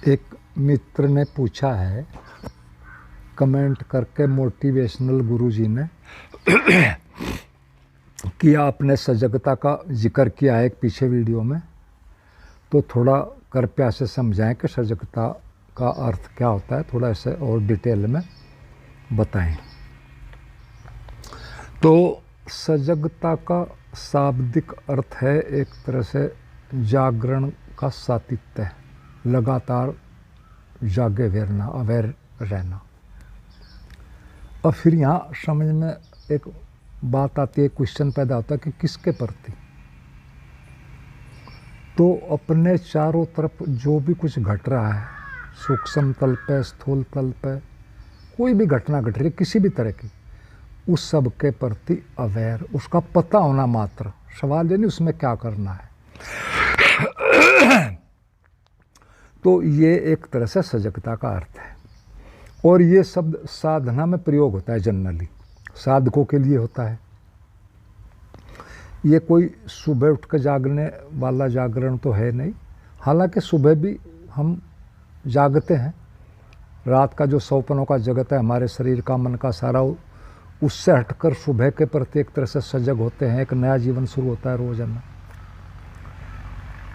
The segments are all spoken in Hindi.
एक मित्र ने पूछा है कमेंट करके, मोटिवेशनल गुरुजी ने कि आपने सजगता का जिक्र किया है एक पीछे वीडियो में, तो थोड़ा कृपया से समझाएं कि सजगता का अर्थ क्या होता है, थोड़ा ऐसे और डिटेल में बताएं। तो सजगता का शाब्दिक अर्थ है एक तरह से जागरण का सातत्य, लगातार जागे रहना, अवेयर रहना। और फिर यहाँ समझ में एक बात आती है, क्वेश्चन पैदा होता है कि किसके प्रति। तो अपने चारों तरफ जो भी कुछ घट रहा है, सूक्ष्म तल पे, स्थूल तल पे, कोई भी घटना घट रही है किसी भी तरह की, उस सब के प्रति अवेयर, उसका पता होना मात्र। सवाल ये नहीं उसमें क्या करना है। तो ये एक तरह से सजगता का अर्थ है। और ये शब्द साधना में प्रयोग होता है, जनरली साधकों के लिए होता है। ये कोई सुबह उठ कर जागने वाला जागरण तो है नहीं, हालांकि सुबह भी हम जागते हैं। रात का जो सौपनों का जगत है, हमारे शरीर का, मन का, सारा, उससे हटकर सुबह के प्रति एक तरह से सजग होते हैं। एक नया जीवन शुरू होता है रोजाना।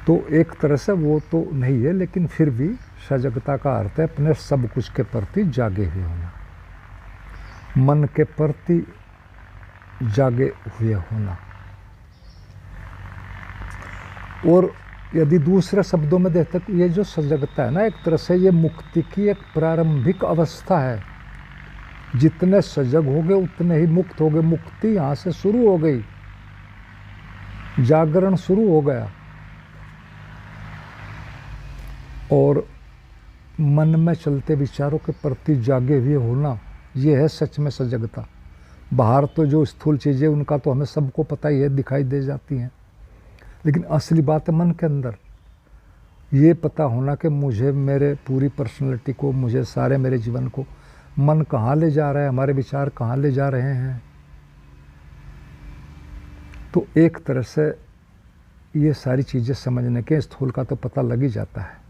तो एक तरह से वो तो नहीं है, लेकिन फिर भी सजगता का अर्थ है अपने सब कुछ के प्रति जागे हुए होना, मन के प्रति जागे हुए होना। और यदि दूसरे शब्दों में देखते तो ये जो सजगता है ना, एक तरह से ये मुक्ति की एक प्रारंभिक अवस्था है। जितने सजग हो गए उतने ही मुक्त हो गए। मुक्ति यहाँ से शुरू हो गई, जागरण शुरू हो गया। और मन में चलते विचारों के प्रति जागे हुए होना, ये है सच में सजगता। बाहर तो जो स्थूल चीज़ें उनका तो हमें सबको पता ही है, दिखाई दे जाती हैं, लेकिन असली बात है मन के अंदर ये पता होना कि मुझे, मेरे पूरी पर्सनैलिटी को, मुझे सारे मेरे जीवन को मन कहाँ ले जा रहा है, हमारे विचार कहाँ ले जा रहे हैं। तो एक तरह से ये सारी चीज़ें समझने के स्थूल का तो पता लग ही जाता है।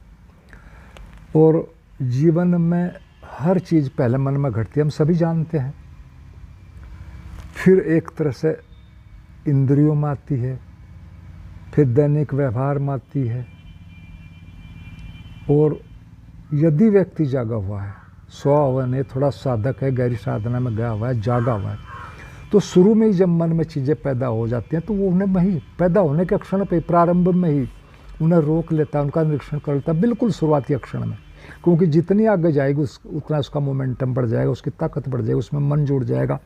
और जीवन में हर चीज़ पहले मन में घटती है, हम सभी जानते हैं। फिर एक तरह से इंद्रियों में आती है, फिर दैनिक व्यवहार में आती है। और यदि व्यक्ति जागा हुआ है, सोया हुआ नहीं, थोड़ा साधक है, गहरी साधना में गया हुआ है, जागा हुआ है, तो शुरू में ही जब मन में चीज़ें पैदा हो जाती हैं तो वो उन्हें वही पैदा होने के क्षण पे, प्रारंभ में ही उन्हें रोक लेता है, उनका निरीक्षण कर लेता है, बिल्कुल शुरुआती क्षण में। क्योंकि जितनी आगे जाएगी उतना उसका मोमेंटम बढ़ जाएगा, उसकी ताकत बढ़ जाएगी, उसमें मन जुड़ जाएगा,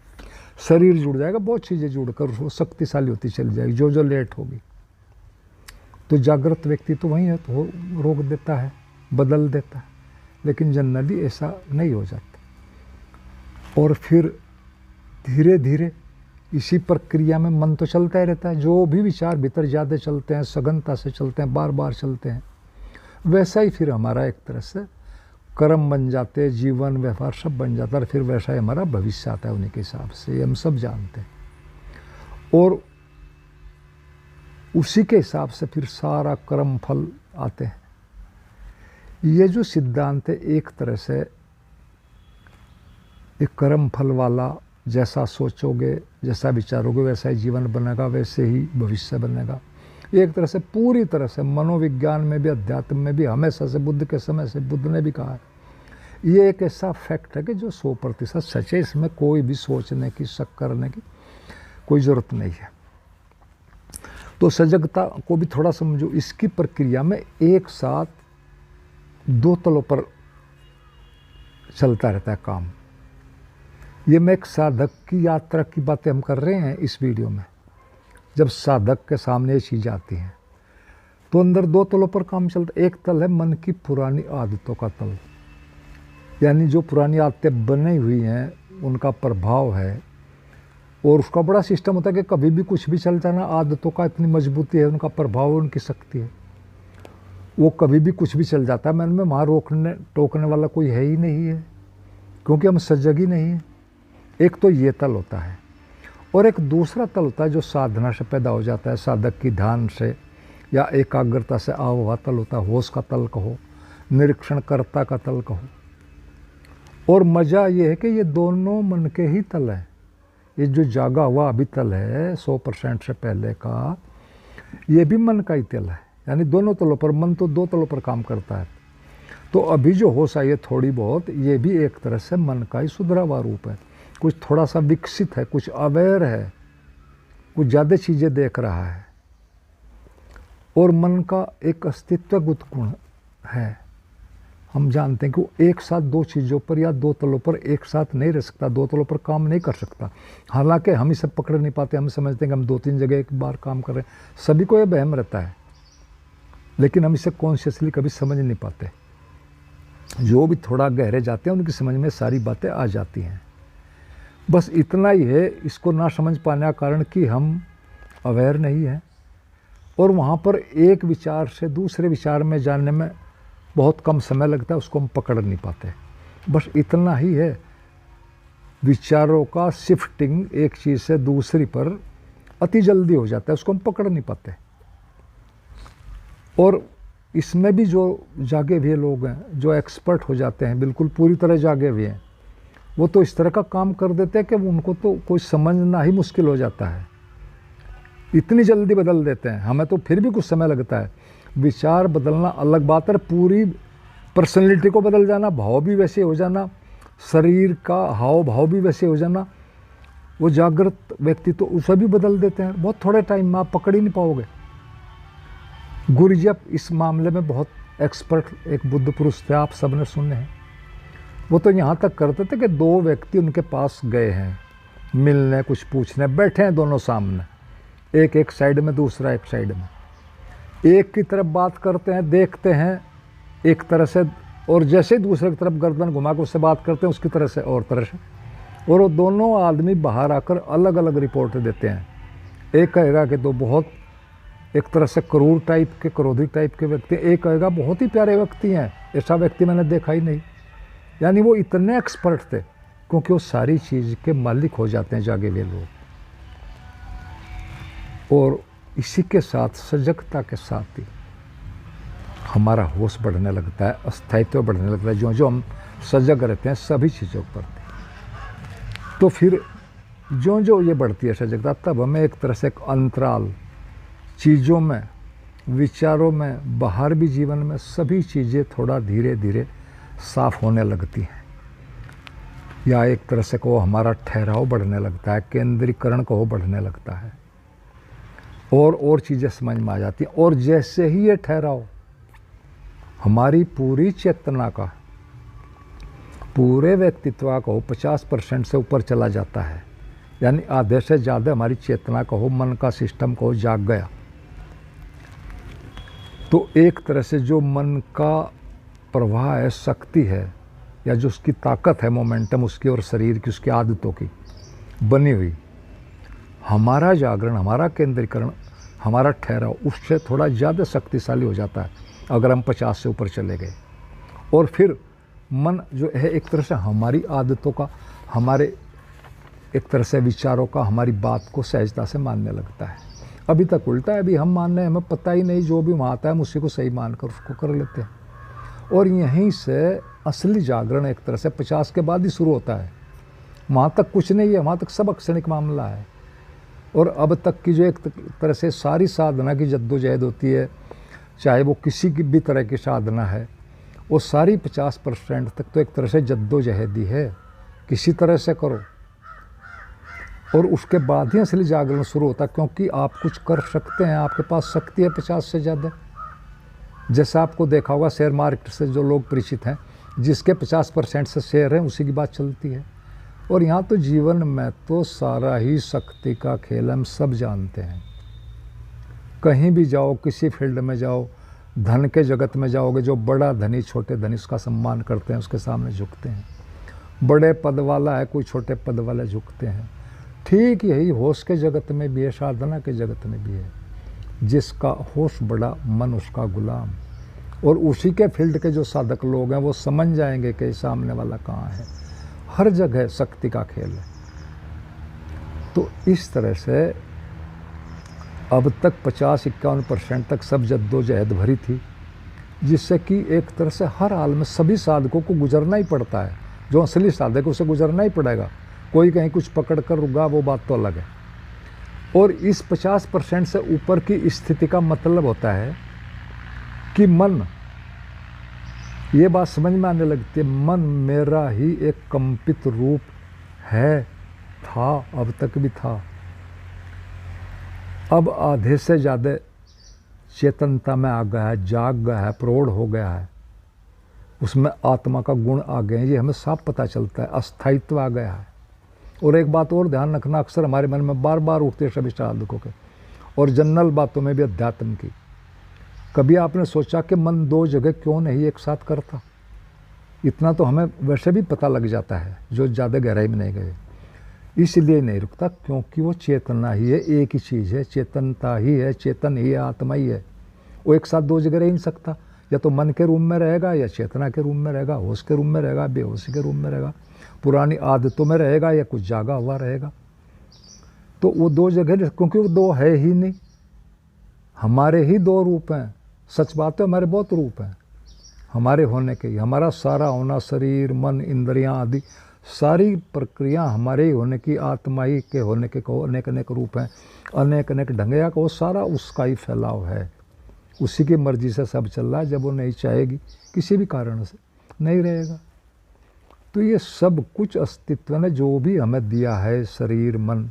शरीर जुड़ जाएगा, बहुत चीज़ें जुड़कर वो शक्तिशाली होती चली जाएगी जो जो लेट होगी। तो जागृत व्यक्ति तो वही है, तो रोक देता है, बदल देता है, लेकिन जनरली ऐसा नहीं हो जाता। और फिर धीरे धीरे इसी प्रक्रिया में मन तो चलता ही रहता है। जो भी विचार भीतर ज़्यादा चलते हैं, सघनता से चलते हैं, बार बार चलते हैं, वैसा ही फिर हमारा एक तरह से कर्म बन जाते हैं, जीवन व्यवहार सब बन जाता है। फिर वैसा ही हमारा भविष्य आता है उन्हीं के हिसाब से, हम सब जानते हैं। और उसी के हिसाब से फिर सारा कर्म फल आते हैं। ये जो सिद्धांत है एक तरह से एक कर्म फल वाला, जैसा सोचोगे, जैसा विचारोगे, वैसा ही जीवन बनेगा, वैसे ही भविष्य बनेगा। एक तरह से पूरी तरह से मनोविज्ञान में भी, अध्यात्म में भी, हमेशा से, बुद्ध के समय से, बुद्ध ने भी कहा है, ये एक ऐसा फैक्ट है कि जो 100% सच है। इसमें कोई भी सोचने की, शक करने की कोई ज़रूरत नहीं है। तो सजगता को भी थोड़ा समझो। इसकी प्रक्रिया में एक साथ दो तलों पर चलता रहता है काम। ये मैं एक साधक की यात्रा की बातें हम कर रहे हैं इस वीडियो में। जब साधक के सामने ये चीज़ आती हैं तो अंदर दो तलों पर काम चलता है। एक तल है मन की पुरानी आदतों का तल, यानी जो पुरानी आदतें बनी हुई हैं उनका प्रभाव है। और उसका बड़ा सिस्टम होता है कि कभी भी कुछ भी चल जाना, आदतों का इतनी मजबूती है, उनका प्रभाव, उनकी शक्ति है, वो कभी भी कुछ भी चल जाता है। मन में वहाँ रोकने टोकने वाला कोई है ही नहीं है, क्योंकि हम सजग ही नहीं हैं। एक तो ये तल होता है, और एक दूसरा तल होता है जो साधना से पैदा हो जाता है, साधक की ध्यान से या एकाग्रता से आवा हुआ तल होता है, होश का तल कहो, निरीक्षण कर्ता का तल कहो। और मज़ा ये है कि ये दोनों मन के ही तल है। ये जो जागा हुआ अभी तल है 100% से पहले का, ये भी मन का ही तल है। यानी दोनों तलों पर, मन तो दो तलों पर काम करता है। तो अभी जो होश आई है थोड़ी बहुत, ये भी एक तरह से मन का ही सुधरा हुआ रूप है। कुछ थोड़ा सा विकसित है, कुछ अवेयर है, कुछ ज़्यादा चीज़ें देख रहा है। और मन का एक अस्तित्वगत गुण है। हम जानते हैं कि वो एक साथ दो चीज़ों पर या दो तलों पर एक साथ नहीं रह सकता, दो तलों पर काम नहीं कर सकता। हालांकि हम इसे पकड़ नहीं पाते, हम समझते हैं कि हम 2-3 जगह एक बार काम कर रहे हैं। सभी को यह वहम रहता है, लेकिन हम इसे कॉन्शियसली कभी समझ नहीं पाते। जो भी थोड़ा गहरे जाते हैं उनकी समझ में सारी बातें आ जाती हैं। बस इतना ही है, इसको ना समझ पाने का कारण कि हम अवेयर नहीं हैं, और वहाँ पर एक विचार से दूसरे विचार में जाने में बहुत कम समय लगता है, उसको हम पकड़ नहीं पाते। बस इतना ही है, विचारों का शिफ्टिंग एक चीज़ से दूसरी पर अति जल्दी हो जाता है, उसको हम पकड़ नहीं पाते। और इसमें भी जो जागे हुए लोग हैं, जो एक्सपर्ट हो जाते हैं, बिल्कुल पूरी तरह जागे हुए हैं, वो तो इस तरह का काम कर देते हैं कि उनको तो कोई समझना ही मुश्किल हो जाता है। इतनी जल्दी बदल देते हैं। हमें तो फिर भी कुछ समय लगता है। विचार बदलना अलग बात है, पूरी पर्सनैलिटी को बदल जाना, भाव भी वैसे हो जाना, शरीर का हाव भाव भी वैसे हो जाना, वो जागृत व्यक्ति तो उसे भी बदल देते हैं बहुत थोड़े टाइम में, आप पकड़ ही नहीं पाओगे। गुरु जी इस मामले में बहुत एक्सपर्ट एक बुद्ध पुरुष थे, आप सबने सुने हैं। वो तो यहाँ तक करते थे कि 2 व्यक्ति उनके पास गए हैं मिलने, कुछ पूछने, बैठे हैं दोनों सामने, एक साइड में, दूसरा एक साइड में। एक की तरफ बात करते हैं, देखते हैं एक तरह से, और जैसे ही दूसरे की तरफ गर्दन घुमा के उससे बात करते हैं उसकी तरह से और तरह से, और वो दोनों आदमी बाहर आकर अलग अलग रिपोर्ट देते हैं। एक कहेगा कि तो बहुत एक तरह से क्रूर टाइप के, क्रोधी टाइप के व्यक्ति, एक कहेगा बहुत ही प्यारे व्यक्ति हैं, ऐसा व्यक्ति मैंने देखा ही नहीं। यानी वो इतने एक्सपर्ट थे, क्योंकि वो सारी चीज़ के मालिक हो जाते हैं जागे हुए लोग। और इसी के साथ, सजगता के साथ ही हमारा होश बढ़ने लगता है, अस्थायित्व बढ़ने लगता है। जो जो हम सजग रहते हैं सभी चीज़ों पर, तो फिर जो जो ये बढ़ती है सजगता, तब हमें एक तरह से एक अंतराल, चीज़ों में, विचारों में, बाहर भी जीवन में, सभी चीज़ें थोड़ा धीरे धीरे साफ होने लगती हैं। या एक तरह से कहो हमारा ठहराव बढ़ने लगता है, केंद्रीकरण कहो बढ़ने लगता है, और चीज़ें समझ में आ जाती हैं। और जैसे ही ये ठहराव हमारी पूरी चेतना का, पूरे व्यक्तित्व का 50% से ऊपर चला जाता है, यानी आधे से ज़्यादा हमारी चेतना का हो, मन का सिस्टम को जाग गया, तो एक तरह से जो मन का प्रवाह है, शक्ति है, या जो उसकी ताकत है, मोमेंटम उसकी, और शरीर की, उसकी आदतों की बनी हुई, हमारा जागरण, हमारा केंद्रीकरण, हमारा ठहराव उससे थोड़ा ज़्यादा शक्तिशाली हो जाता है अगर हम 50 से ऊपर चले गए। और फिर मन जो है एक तरह से हमारी आदतों का, हमारे एक तरह से विचारों का, हमारी बात को सहजता से मानने लगता है। अभी तक उल्टा है, अभी हम मान रहे हैं, हमें पता ही नहीं, जो भी वहाँ आता है हम उसी को सही मानकर उसको कर लेते हैं। और यहीं से असली जागरण एक तरह से 50 के बाद ही शुरू होता है। वहाँ तक कुछ नहीं है, वहाँ तक सब क्षणिक मामला है। और अब तक की जो एक तरह से सारी साधना की जद्दोजहद होती है, चाहे वो किसी की भी तरह की साधना है, वो सारी 50% तक तो एक तरह से जद्दोजहद ही है, किसी तरह से करो। और उसके बाद ही असली जागरण शुरू होता है, क्योंकि आप कुछ कर सकते हैं, आपके पास शक्ति है 50 से ज़्यादा। जैसा आपको देखा होगा शेयर मार्केट से जो लोग परिचित हैं, जिसके 50% से शेयर हैं उसी की बात चलती है। और यहाँ तो जीवन में तो सारा ही शक्ति का खेल हम सब जानते हैं। कहीं भी जाओ, किसी फील्ड में जाओ, धन के जगत में जाओगे, जो बड़ा धनी छोटे धनी उसका सम्मान करते हैं, उसके सामने झुकते हैं। बड़े पद वाला है, कोई छोटे पद वाले झुकते हैं। ठीक यही होश के जगत में भी है, साधना के जगत में भी है। जिसका होश बड़ा, मन उसका गुलाम। और उसी के फील्ड के जो साधक लोग हैं वो समझ जाएंगे कि सामने वाला कहाँ है। हर जगह शक्ति का खेल है। तो इस तरह से अब तक 50-51% तक सब जद्दोजहद भरी थी। जिससे कि एक तरह से हर हाल में सभी साधकों को गुजरना ही पड़ता है। जो असली साधक है उसे गुजरना ही पड़ेगा, कोई कहीं कुछ पकड़ कर रुका वो बात तो अलग है। और इस 50% से ऊपर की स्थिति का मतलब होता है कि मन, ये बात समझ में आने लगती है, मन मेरा ही एक कंपित रूप है, था, अब तक भी था, अब आधे से ज़्यादा चेतनता में आ गया है, जाग गया है, प्रौढ़ हो गया है, उसमें आत्मा का गुण आ गए हैं, ये हमें साफ पता चलता है, अस्थायित्व आ गया है। और एक बात और ध्यान रखना, अक्सर हमारे मन में बार बार उठते हैं सभी साधकों के, और जनरल बातों में भी अध्यात्म की, कभी आपने सोचा कि मन दो जगह क्यों नहीं एक साथ करता? इतना तो हमें वैसे भी पता लग जाता है जो ज़्यादा गहराई में नहीं गए। इसलिए नहीं रुकता क्योंकि वो चेतना ही है, एक ही चीज़ है, चेतनता ही है, चेतन ही है, आत्मा ही है। वो एक साथ दो जगह रह नहीं सकता, या तो मन के रूम में रहेगा या चेतना के रूम में रहेगा, होश के रूम में रहेगा, बेहोशी के रूम में रहेगा, पुरानी आदतों में रहेगा या कुछ जागा हुआ रहेगा। तो वो दो जगह, क्योंकि वो दो है ही नहीं, हमारे ही दो रूप हैं। सच बात है, हमारे बहुत रूप हैं, हमारे होने के ही, हमारा सारा होना, शरीर, मन, इंद्रियां आदि सारी प्रक्रिया हमारे ही होने की, आत्मा ही के होने के को अनेक अनेक रूप हैं, अनेक अनेक ढंगया को, सारा उसका ही फैलाव है, उसी की मर्जी से सब चल रहा है। जब वो नहीं चाहेगी किसी भी कारण से नहीं रहेगा। तो ये सब कुछ अस्तित्व ने जो भी हमें दिया है, शरीर, मन,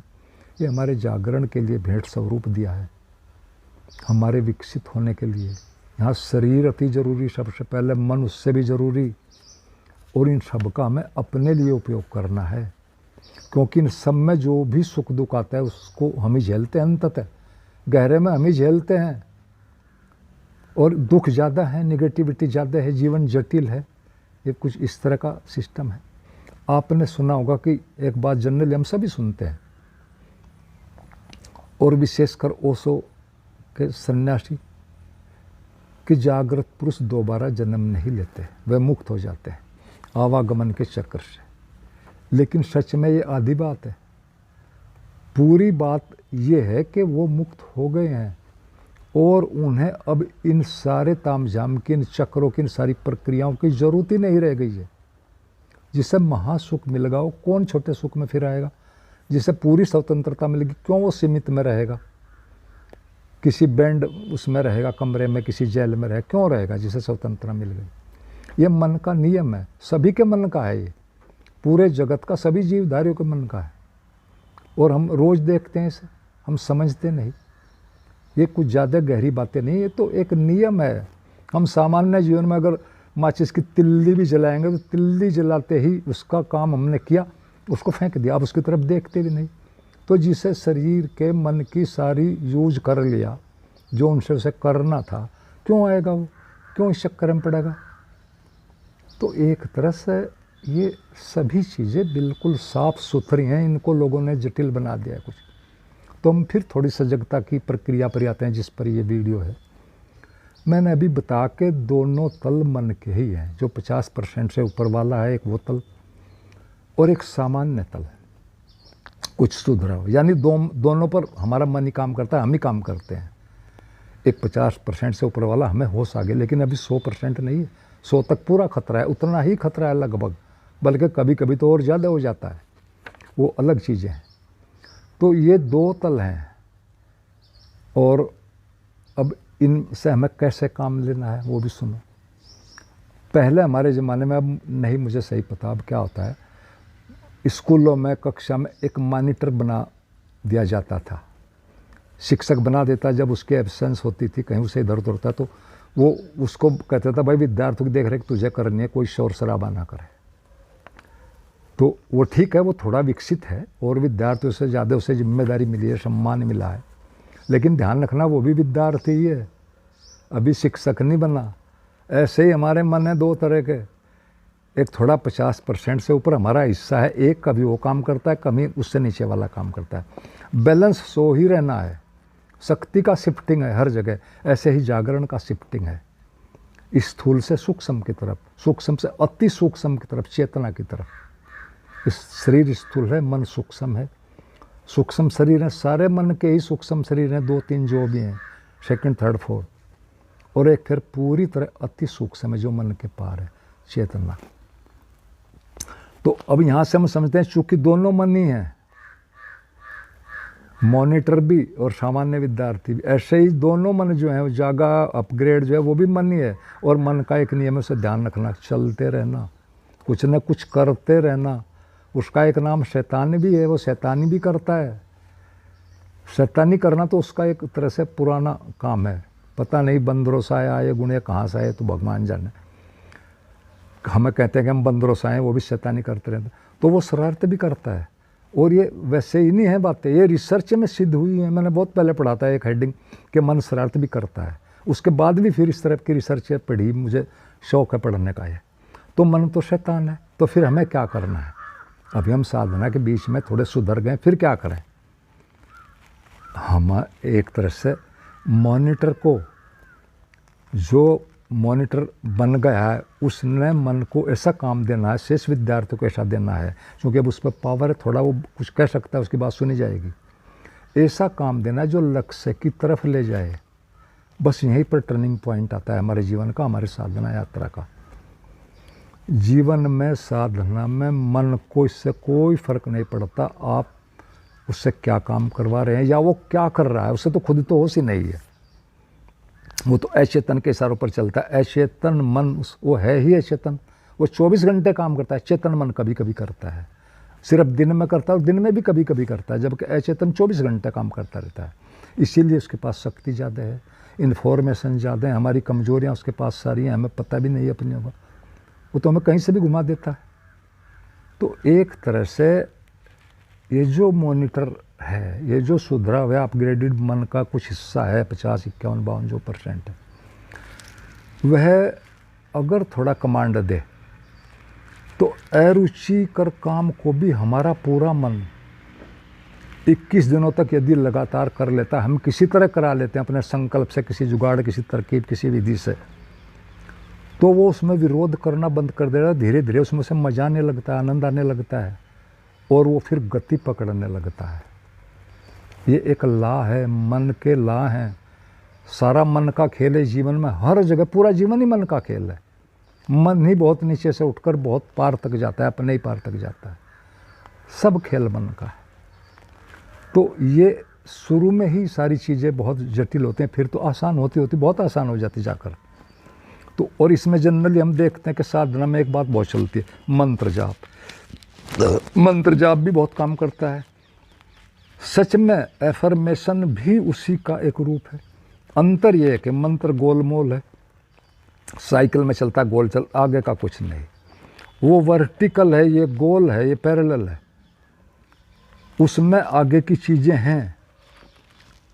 ये हमारे जागरण के लिए भेंट स्वरूप दिया है, हमारे विकसित होने के लिए। यहाँ शरीर अति जरूरी, सबसे पहले मन उससे भी ज़रूरी, और इन सब का हमें अपने लिए उपयोग करना है, क्योंकि इन सब में जो भी सुख दुख आता है उसको हम ही झेलते हैं, अंततः गहरे में हम ही झेलते हैं। और दुख ज़्यादा है, निगेटिविटी ज़्यादा है, जीवन जटिल है, ये कुछ इस तरह का सिस्टम है। आपने सुना होगा कि एक बात जनरली हम सभी सुनते हैं, और विशेषकर ओशो के सन्यासी, कि जागृत पुरुष दोबारा जन्म नहीं लेते, वे मुक्त हो जाते हैं आवागमन के चक्र से। लेकिन सच में ये आधी बात है। पूरी बात ये है कि वो मुक्त हो गए हैं और उन्हें अब इन सारे तामझाम की, इन चक्रों की, इन सारी प्रक्रियाओं की ज़रूरत ही नहीं रह गई है। जिसे महासुख मिल गया, वो कौन छोटे सुख में फिर आएगा? जिसे पूरी स्वतंत्रता मिलेगी, क्यों वो सीमित में रहेगा? किसी बैंड उसमें रहेगा, कमरे में, किसी जेल में रहेगा, क्यों रहेगा जिसे स्वतंत्रता मिल गई? ये मन का नियम है, सभी के मन का है, ये पूरे जगत का, सभी जीवधारियों के मन का है। और हम रोज़ देखते हैं इसे, हम समझते नहीं। ये कुछ ज़्यादा गहरी बातें नहीं, ये तो एक नियम है। हम सामान्य जीवन में अगर माचिस की तिल्ली भी जलाएंगे तो तिल्ली जलाते ही उसका काम हमने किया, उसको फेंक दिया, आप उसकी तरफ देखते भी नहीं। तो जिसे शरीर के, मन की सारी यूज कर लिया, जो उनसे उसे करना था, क्यों आएगा वो? क्यों इस चक्कर में पड़ेगा? तो एक तरह से ये सभी चीज़ें बिल्कुल साफ सुथरी हैं, इनको लोगों ने जटिल बना दिया है कुछ। तो हम फिर थोड़ी सजगता की प्रक्रिया पर आते हैं, जिस पर ये वीडियो है। मैंने अभी बता के दोनों तल मन के ही हैं, जो 50% से ऊपर वाला है एक वो तल, और एक सामान्य तल है कुछ सुधरा हो, यानी दोनों पर हमारा मन ही काम करता है, हम ही काम करते हैं। एक 50% से ऊपर वाला हमें होश आ गया, लेकिन अभी 100% नहीं है, 100 तक पूरा खतरा है, उतना ही खतरा है लगभग, बल्कि कभी कभी तो और ज़्यादा हो जाता है, वो अलग चीज़ें हैं। तो ये दो तल हैं, और अब इनसे हमें कैसे काम लेना है वो भी सुनो। पहले हमारे ज़माने में, अब नहीं मुझे सही पता अब क्या होता है, स्कूलों में, कक्षा में एक मॉनिटर बना दिया जाता था, शिक्षक बना देता। जब उसकी एब्सेंस होती थी, कहीं उसे इधर उधर होता, तो वो उसको कहता था, भाई विद्यार्थियों की देख रेख तुझे करनी है, कोई शोर शराबा ना करे। तो वो ठीक है, वो थोड़ा विकसित है और विद्यार्थियों से ज़्यादा उसे जिम्मेदारी मिली है, सम्मान मिला है। लेकिन ध्यान रखना, वो भी विद्यार्थी ही है, अभी शिक्षक नहीं बना। ऐसे ही हमारे मन है दो तरह के, एक थोड़ा 50% से ऊपर हमारा हिस्सा है, एक कभी वो काम करता है, कभी उससे नीचे वाला काम करता है। बैलेंस सो ही रहना है, शक्ति का शिफ्टिंग है हर जगह। ऐसे ही जागरण का शिफ्टिंग है, स्थूल से सूक्ष्म की तरफ, सूक्ष्म से अति सूक्ष्म की तरफ, चेतना की तरफ। इस शरीर स्थूल है, मन सूक्ष्म है, सूक्ष्म शरीर है, सारे मन के ही सूक्ष्म शरीर हैं, 2-3 जो भी हैं, सेकंड, थर्ड, फोर्थ। और एक फिर पूरी तरह अति सूक्ष्म है जो मन के पार है, चेतना। तो अब यहाँ से हम समझते हैं चूंकि दोनों मन ही हैं, मॉनिटर भी और सामान्य विद्यार्थी भी, ऐसे ही दोनों मन जो है, जागा अपग्रेड जो है वो भी मन ही है। और मन का एक नियम है, उसे ध्यान रखना, चलते रहना, कुछ न कुछ करते रहना। उसका एक नाम शैतान भी है, वो शैतानी भी करता है। शैतानी करना तो उसका एक तरह से पुराना काम है, पता नहीं बंदरों से आया ये गुण कहाँ से आए तो भगवान जाने। हमें कहते हैं कि हम बंदरों से आए, वो भी शैतानी करते रहते, तो वो शरारत भी करता है। और ये वैसे ही नहीं है बातें, ये रिसर्च में सिद्ध हुई है। मैंने बहुत पहले पढ़ा था एक हेडिंग कि मन शरारत भी करता है, उसके बाद भी फिर इस तरह की रिसर्च पढ़ी, मुझे शौक है पढ़ने का। ये तो मन तो शैतान है, तो फिर हमें क्या करना है? अभी हम साधना के बीच में थोड़े सुधर गए, फिर क्या करें? हम एक तरह से मॉनिटर को, जो मॉनिटर बन गया है उसने मन को ऐसा काम देना है, शेष विद्यार्थी को ऐसा देना है, क्योंकि अब उस पर पावर है, थोड़ा वो कुछ कह सकता है, उसकी बात सुनी जाएगी। ऐसा काम देना है जो लक्ष्य की तरफ ले जाए। बस यहीं पर टर्निंग पॉइंट आता है हमारे जीवन का, हमारी साधना यात्रा का। जीवन में, साधना में मन को इससे कोई फर्क नहीं पड़ता आप उससे क्या काम करवा रहे हैं या वो क्या कर रहा है, उससे तो खुद तो होश ही नहीं है। वो तो अचेतन के इशारों पर चलता है। अचेतन मन वो है ही अचेतन, वो 24 घंटे काम करता है। चेतन मन कभी कभी करता है, सिर्फ दिन में करता है, और दिन में भी कभी कभी करता है, जबकि अचेतन 24 घंटे काम करता रहता है। इसीलिए उसके पास शक्ति ज़्यादा है, इन्फॉर्मेशन ज़्यादा है। हमारी कमजोरियाँ उसके पास सारी हैं, हमें पता भी नहीं है अपनी होगा, वो तो हमें कहीं से भी घुमा देता है। तो एक तरह से ये जो मॉनिटर है, ये जो सुधरा हुआ अपग्रेडेड मन का कुछ हिस्सा है, 50, 51, 52 जो % है, वह अगर थोड़ा कमांड दे तो अरुचिकर काम को भी हमारा पूरा मन 21 दिनों तक यदि लगातार कर लेता, हम किसी तरह करा लेते हैं अपने संकल्प से, किसी जुगाड़, किसी तरकीब, किसी विधि से, तो वो उसमें विरोध करना बंद कर देगा। धीरे धीरे उसमें से मजा आने लगता है, आनंद आने लगता है, और वो फिर गति पकड़ने लगता है। ये एक ला है, मन के ला हैं। सारा मन का खेल है जीवन में, हर जगह पूरा जीवन ही मन का खेल है। मन ही बहुत नीचे से उठकर बहुत पार तक जाता है, अपने ही पार तक जाता है। सब खेल मन का है। तो ये शुरू में ही सारी चीज़ें बहुत जटिल होती हैं, फिर तो आसान होती होती बहुत आसान हो जाती जाकर। तो और इसमें जनरली हम देखते हैं कि साधना में एक बात बहुत चलती है, मंत्र जाप। मंत्र जाप भी बहुत काम करता है। सच में एफर्मेशन भी उसी का एक रूप है। अंतर ये है कि मंत्र गोलमोल है, साइकिल में चलता गोल चल, आगे का कुछ नहीं। वो वर्टिकल है, ये गोल है, ये पैरेलल है, उसमें आगे की चीज़ें हैं।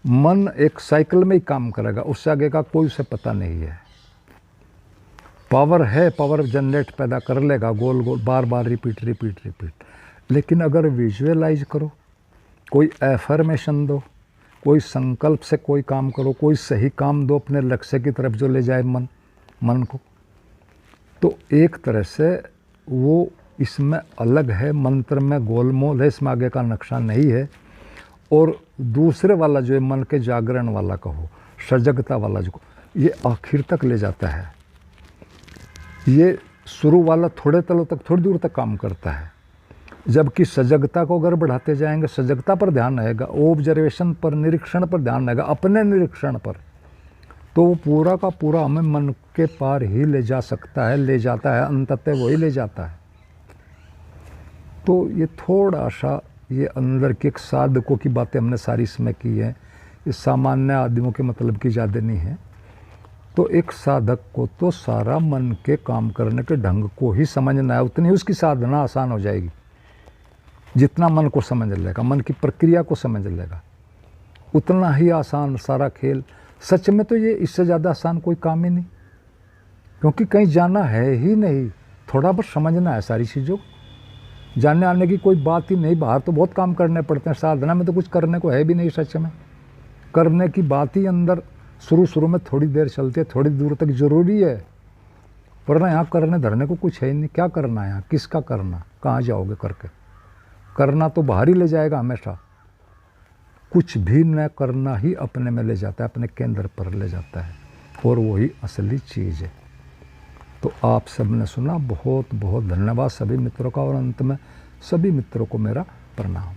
मन एक साइकिल में ही काम करेगा, उससे आगे का कोई उसे पता नहीं है। पावर है, पावर जनरेट पैदा कर लेगा, गोल गोल बार बार रिपीट। लेकिन अगर विजुअलाइज करो, कोई एफर्मेशन दो, कोई संकल्प से कोई काम करो, कोई सही काम दो अपने लक्ष्य की तरफ जो ले जाए मन को, तो एक तरह से वो इसमें अलग है। मंत्र में गोलमोल है, इसमें आगे का नक्शा नहीं है। और दूसरे वाला जो है मन के जागरण वाला कहो, सजगता वाला जो, ये आखिर तक ले जाता है। ये शुरू वाला थोड़े तलों तक, थोड़ी दूर तक काम करता है, जबकि सजगता को अगर बढ़ाते जाएंगे, सजगता पर ध्यान रहेगा, ऑब्जर्वेशन पर, निरीक्षण पर ध्यान रहेगा, अपने निरीक्षण पर, तो वो पूरा का पूरा हमें मन के पार ही ले जा सकता है, ले जाता है, अंततः वही ले जाता है। तो ये थोड़ा सा ये अंदर के एक साधकों की बातें हमने सारी इसमें की है, ये सामान्य आदमियों के मतलब की ज़्यादा नहीं है। तो एक साधक को तो सारा मन के काम करने के ढंग को ही समझना है, उतनी उसकी साधना आसान हो जाएगी। जितना मन को समझ लेगा, मन की प्रक्रिया को समझ लेगा, उतना ही आसान सारा खेल। सच में तो ये इससे ज़्यादा आसान कोई काम ही नहीं, क्योंकि कहीं जाना है ही नहीं, थोड़ा बहुत समझना है सारी चीज़ों। जानने आने की कोई बात ही नहीं, बाहर तो बहुत काम करने पड़ते हैं, साधना में तो कुछ करने को है भी नहीं। सच में करने की बात ही अंदर शुरू में थोड़ी देर चलती है, थोड़ी दूर तक ज़रूरी है, वरना यहाँ करने धरने को कुछ है ही नहीं। क्या करना है यहाँ, किसका करना, कहाँ जाओगे करके? करना तो बाहर ही ले जाएगा हमेशा, कुछ भी न करना ही अपने में ले जाता है, अपने केंद्र पर ले जाता है। और वही असली चीज़ है। तो आप सबने सुना, बहुत बहुत धन्यवाद सभी मित्रों का, और अंत में सभी मित्रों को मेरा प्रणाम।